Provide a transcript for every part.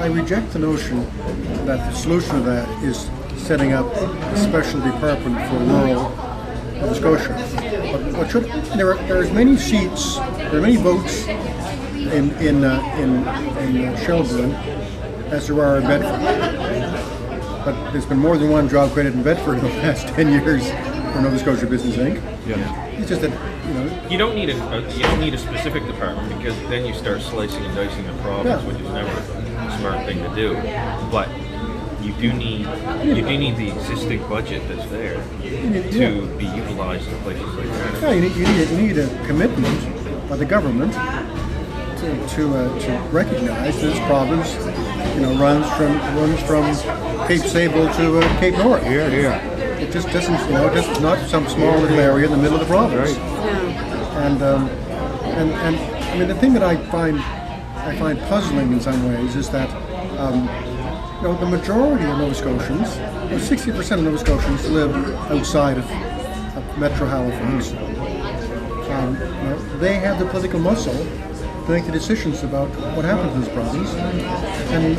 I reject the notion that the solution to that is setting up a special department for rural Nova Scotia. But there are as many seats, there are many votes in Shelburne as there are in Bedford. But there's been more than one job created in Bedford in the past 10 years for Nova Scotia Business Inc. Yeah. It's just that you don't need a specific department, because then you start slicing and dicing the problems, which is never a smart thing to do. But you do need the existing budget that's there to be utilized in places like that. Yeah, you need a commitment by the government to recognize that this province, runs from Cape Sable to Cape North. Yeah. It just doesn't, it's not some small little area in the middle of the province. And I mean, the thing that I find puzzling in some ways is that the majority of Nova Scotians, 60% of Nova Scotians live outside of Metro Halifax. They have the political muscle to make the decisions about what happens in this province, and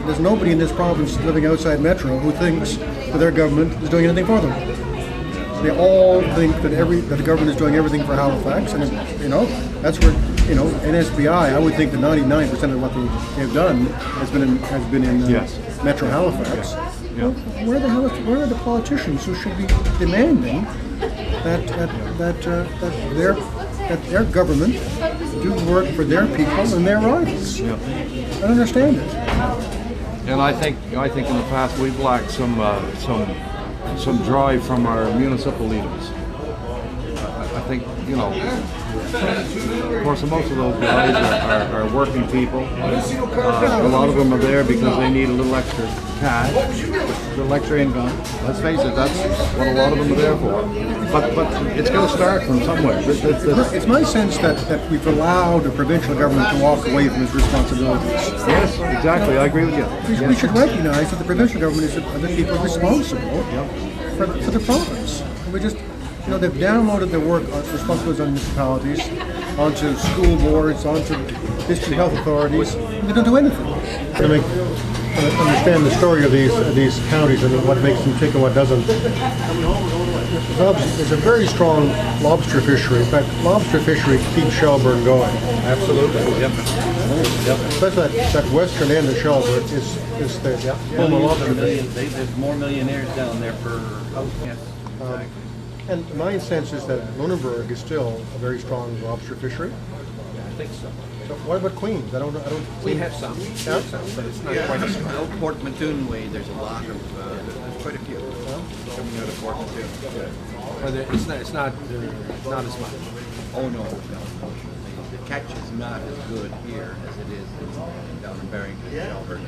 there's nobody in this province living outside Metro who thinks that their government is doing anything for them. They all think that the government is doing everything for Halifax, and that's where NSBI. I would think that 99% of what they've done has been in Metro Halifax. Yeah. Where are the politicians who should be demanding that their government do work for their people and their rivals? Yeah. I don't understand it. And I think in the past we've lacked some drive from our municipal leaders. I think, of course, most of those guys are working people. A lot of them are there because they need a little extra cash, a little extra income. Let's face it, that's what a lot of them are there for. But it's going to start from somewhere. It's my sense that we've allowed the provincial government to walk away from its responsibilities. Yes, exactly. I agree with you. We should recognize that the provincial government is the people responsible for the province. And we just, they've downloaded their work on responsibilities on municipalities, onto school boards, onto district health authorities, and they don't do anything. To understand the story of these counties and what makes them tick and what doesn't. There's a very strong lobster fishery. In fact, lobster fishery keeps Shelburne going. Absolutely. Yep. Especially that western end of Shelburne is the home of lobster fishing. There's more millionaires down there for. And my sense is that Lunenburg is still a very strong lobster fishery. I think so. So what about Queens? I don't. We have some, but it's not quite as strong. Port Mattoon way, there's a lot of, there's quite a few coming out of Port Mattoon. But it's not as much. Oh no. The catch is not as good here as it is down in Barrington, Shelburne.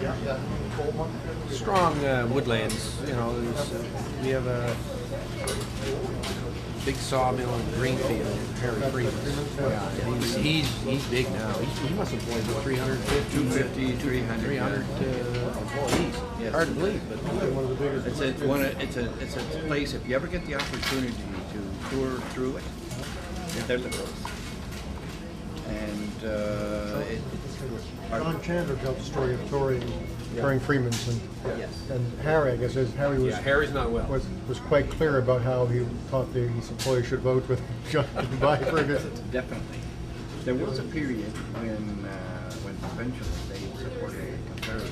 Strong woodlands, we have a big sawmill in Greenfield, Harry Freeman's. Yeah, he's big now. He must employ about 350, 300 employees. Yes. Hard to believe, but one of the biggest. It's a place. If you ever get the opportunity to tour through it, they're liberals. And John Chandler tells the story of touring Freeman's and Harry. I guess Harry was. Yeah, Harry's not well. Was quite clear about how he thought his employees should vote with John to buy for a visit. Definitely. There was a period when provincial